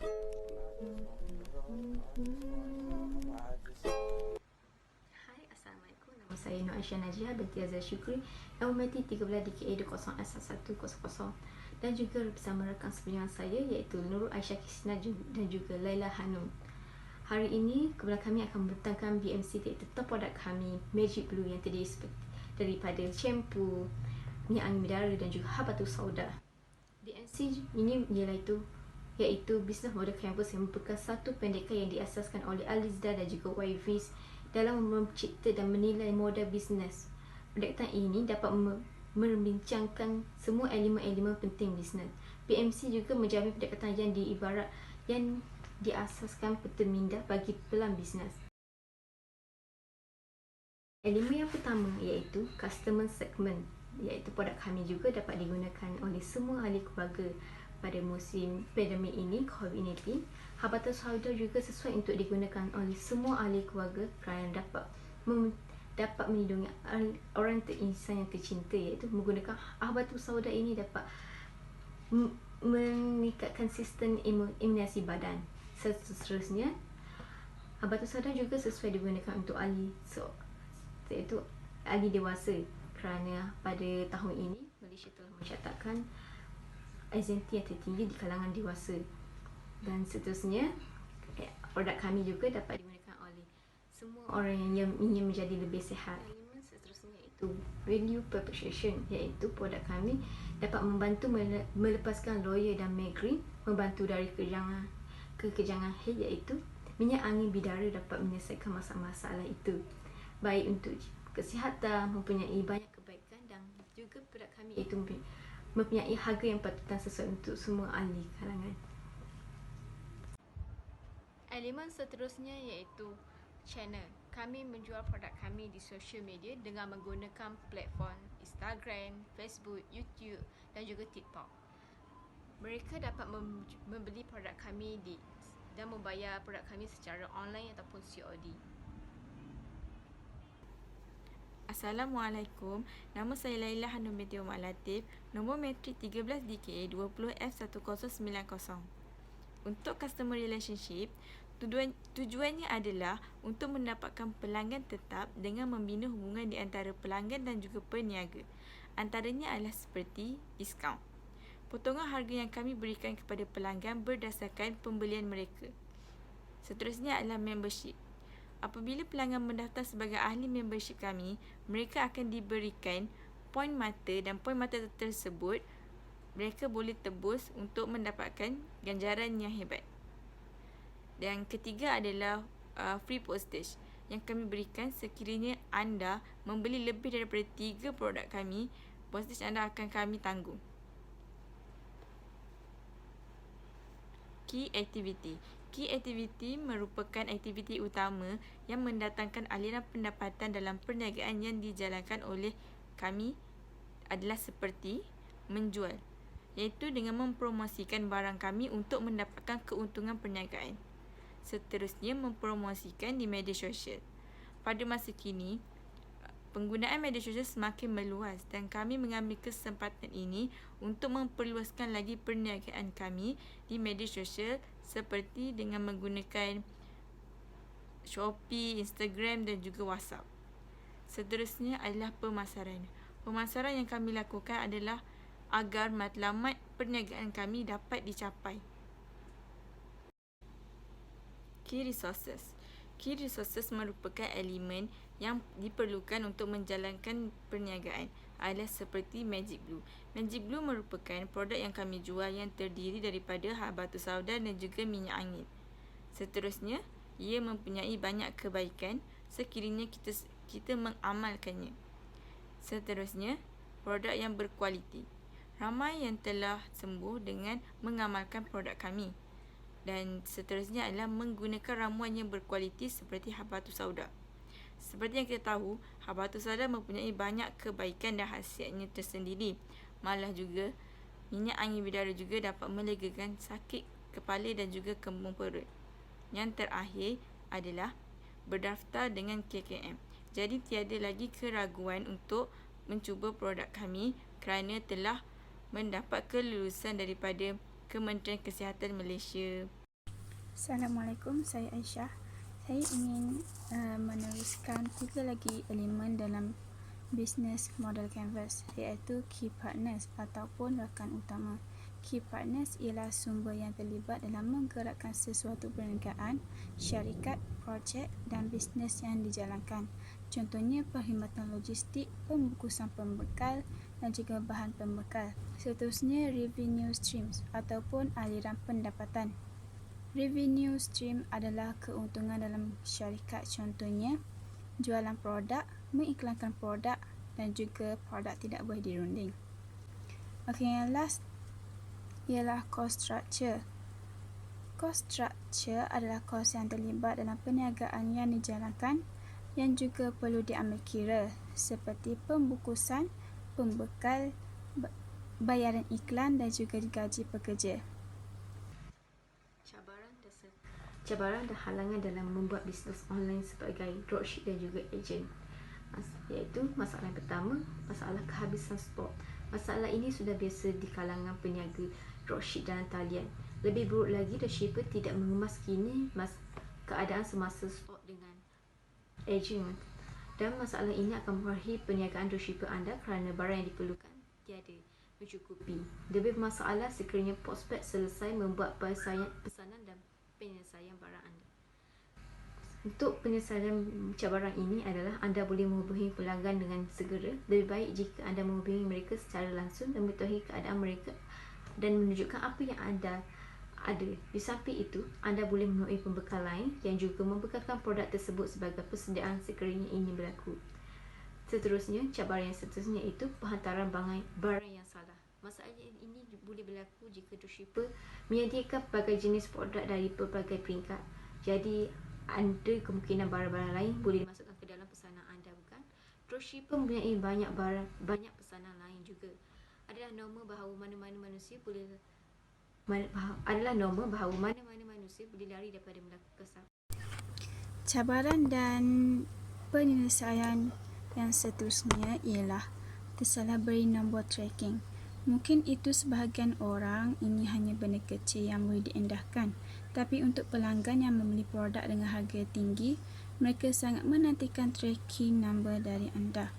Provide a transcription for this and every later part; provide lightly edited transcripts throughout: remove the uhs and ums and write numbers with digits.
Hai, Assalamualaikum. Nama saya Nur Aisyah Najiyah binti Azhar Syukri yang memiliki 13 DKA 20S1100 dan juga bersama rakan seperjuangan saya iaitu Nurul Aisyah Kisna dan juga Laila Hanum. Hari ini kebetulan kami akan membentangkan BMC iaitu produk kami Magic Blue yang terdiri daripada shampoo, minyak angin bidara dan juga habatus sauda. BMC ini iaitu bisnes model campus yang merupakan satu pendekan yang diasaskan oleh Alizda dan juga Waivis dalam mencipta dan menilai model bisnes. Pendekatan ini dapat membincangkan semua elemen-elemen penting bisnes. BMC juga menjamin pendekatan yang diasaskan minda bagi pelan bisnes. Elemen yang pertama iaitu customer segment, iaitu produk kami juga dapat digunakan oleh semua ahli keluarga pada musim pandemik ini COVID-19. Habatus sauda juga sesuai untuk digunakan oleh semua ahli keluarga kerana dapat melindungi orang insan yang tercinta, iaitu menggunakan habatus sauda ini dapat meningkatkan sistem imunisi badan. Seterusnya, habatus sauda juga sesuai digunakan untuk iaitu ahli dewasa kerana pada tahun ini Malaysia telah mencatatkan anxiety yang tertinggi di kalangan dewasa. Dan seterusnya, produk kami juga dapat digunakan oleh semua orang yang ingin menjadi lebih sihat. Elemen seterusnya iaitu value proposition, iaitu produk kami dapat membantu melepaskan loya dan migraine, membantu dari kekejangan haid, iaitu minyak angin bidara dapat menyelesaikan masalah-masalah itu, baik untuk kesihatan, mempunyai banyak kebaikan, dan juga produk kami itu mempunyai harga yang patut sesuai untuk semua ahli kalangan. Elemen seterusnya iaitu channel. Kami menjual produk kami di social media dengan menggunakan platform Instagram, Facebook, YouTube dan juga TikTok. Mereka dapat membeli produk kami dan membayar produk kami secara online ataupun COD. Assalamualaikum, nama saya Laila Hanum binti Umar Latif, nombor matrik 13 DKA 20F1090. Untuk customer relationship, tujuannya adalah untuk mendapatkan pelanggan tetap dengan membina hubungan di antara pelanggan dan juga peniaga. Antaranya adalah seperti diskaun. Potongan harga yang kami berikan kepada pelanggan berdasarkan pembelian mereka. Seterusnya adalah membership. Apabila pelanggan mendaftar sebagai ahli membership kami, mereka akan diberikan poin mata dan poin mata tersebut mereka boleh tebus untuk mendapatkan ganjaran yang hebat. Dan ketiga adalah free postage yang kami berikan sekiranya anda membeli lebih daripada 3 produk kami, postage anda akan kami tanggung. Key activity. Key activity merupakan aktiviti utama yang mendatangkan aliran pendapatan dalam perniagaan yang dijalankan oleh kami adalah seperti menjual, iaitu dengan mempromosikan barang kami untuk mendapatkan keuntungan perniagaan. Seterusnya, mempromosikan di media sosial. Pada masa kini, penggunaan media sosial semakin meluas dan kami mengambil kesempatan ini untuk memperluaskan lagi perniagaan kami di media sosial seperti dengan menggunakan Shopee, Instagram dan juga WhatsApp. Seterusnya adalah pemasaran. Pemasaran yang kami lakukan adalah agar matlamat perniagaan kami dapat dicapai. Key resources. Key resources merupakan elemen yang diperlukan untuk menjalankan perniagaan adalah seperti Magic Blue. Magic Blue merupakan produk yang kami jual yang terdiri daripada habatus sauda dan juga minyak angin. Seterusnya, ia mempunyai banyak kebaikan sekiranya kita mengamalkannya. Seterusnya, produk yang berkualiti. Ramai yang telah sembuh dengan mengamalkan produk kami. Dan seterusnya adalah menggunakan ramuan yang berkualiti seperti habatus sauda. Seperti yang kita tahu, habatus sauda mempunyai banyak kebaikan dan khasiatnya tersendiri. Malah juga, minyak angin bidara juga dapat melegakan sakit kepala dan juga kembung perut. Yang terakhir adalah berdaftar dengan KKM. Jadi tiada lagi keraguan untuk mencuba produk kami kerana telah mendapat kelulusan daripada Kementerian Kesihatan Malaysia. Assalamualaikum, saya Aisyah. Saya ingin meneruskan 3 lagi elemen dalam bisnes model canvas, iaitu key partners ataupun rakan utama. Key partners ialah sumber yang terlibat dalam menggerakkan sesuatu perniagaan, syarikat, projek dan bisnes yang dijalankan. Contohnya perkhidmatan logistik, pembungkusan pembekal dan juga bahan pembekal. Seterusnya revenue streams ataupun aliran pendapatan. Revenue stream adalah keuntungan dalam syarikat, contohnya jualan produk, mengiklankan produk dan juga produk tidak boleh dirunding. Okey, yang last ialah cost structure. Cost structure adalah kos yang terlibat dalam perniagaan yang dijalankan yang juga perlu diambil kira, seperti pembungkusan, pembekal, bayaran iklan dan juga gaji pekerja. Cabaran dan halangan dalam membuat bisnes online sebagai dropship dan juga ejen, iaitu masalah yang pertama, masalah kehabisan stok. Masalah ini sudah biasa di kalangan peniaga dropship dan talian. Lebih buruk lagi, dropshipper tidak mengemas kini keadaan semasa stok dengan ejen, dan masalah ini akan mempengaruhi perniagaan dropshipper anda kerana barang yang diperlukan tiada mencukupi. Lebih bermasalah sekiranya prospek selesai membuat pesanan dan penyelesaian barang anda. Untuk penyelesaian cabaran ini adalah anda boleh menghubungi pelanggan dengan segera. Lebih baik jika anda menghubungi mereka secara langsung dan mengetahui keadaan mereka dan menunjukkan apa yang anda ada. Di samping itu, anda boleh menemui pembekal lain yang juga membekalkan produk tersebut sebagai persediaan sekiranya ini berlaku. Seterusnya, cabaran yang seterusnya itu penghantaran barang yang salah. Masalah ini boleh berlaku jika dropshipper menyediakan pelbagai jenis produk dari pelbagai peringkat. Jadi, ada kemungkinan barang-barang lain boleh dimasukkan ke dalam pesanan anda, bukan? Dropshipper mempunyai banyak pesanan lain juga. Adalah norma bahawa mana-mana manusia boleh lari daripada melakukan kesalahan. Cabaran dan penyelesaian yang seterusnya ialah tersalah beri nombor tracking. Mungkin itu sebahagian orang ini hanya benda kecil yang boleh diendahkan, tapi untuk pelanggan yang membeli produk dengan harga tinggi, mereka sangat menantikan tracking number dari anda.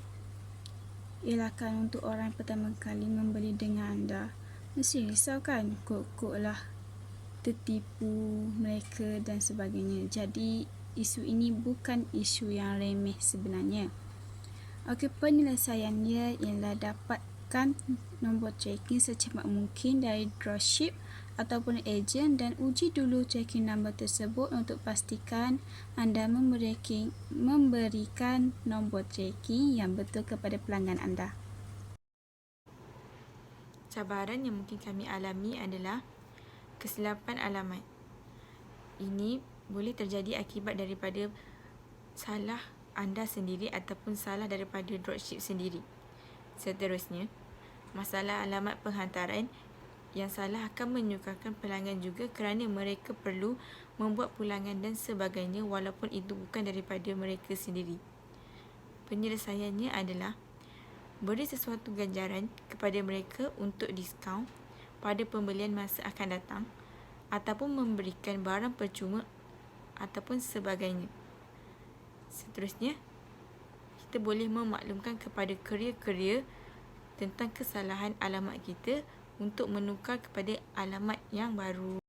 Elakkan untuk orang pertama kali membeli dengan anda, mesti risau kan, kok lah tertipu mereka dan sebagainya. Jadi isu ini bukan isu yang remeh sebenarnya. Okey, penyelesaiannya ialah dapatkan nombor tracking secepat mungkin dari dropship ataupun ejen dan uji dulu tracking number tersebut untuk pastikan anda memberikan nombor tracking yang betul kepada pelanggan anda. Cabaran yang mungkin kami alami adalah kesilapan alamat. Ini boleh terjadi akibat daripada salah anda sendiri ataupun salah daripada dropship sendiri. Seterusnya, masalah alamat penghantaran yang salah akan menyukarkan pelanggan juga kerana mereka perlu membuat pulangan dan sebagainya walaupun itu bukan daripada mereka sendiri. Penyelesaiannya adalah beri sesuatu ganjaran kepada mereka untuk diskaun pada pembelian masa akan datang ataupun memberikan barang percuma ataupun sebagainya. Seterusnya, kita boleh memaklumkan kepada kurier-kurier tentang kesalahan alamat kita untuk menukar kepada alamat yang baru.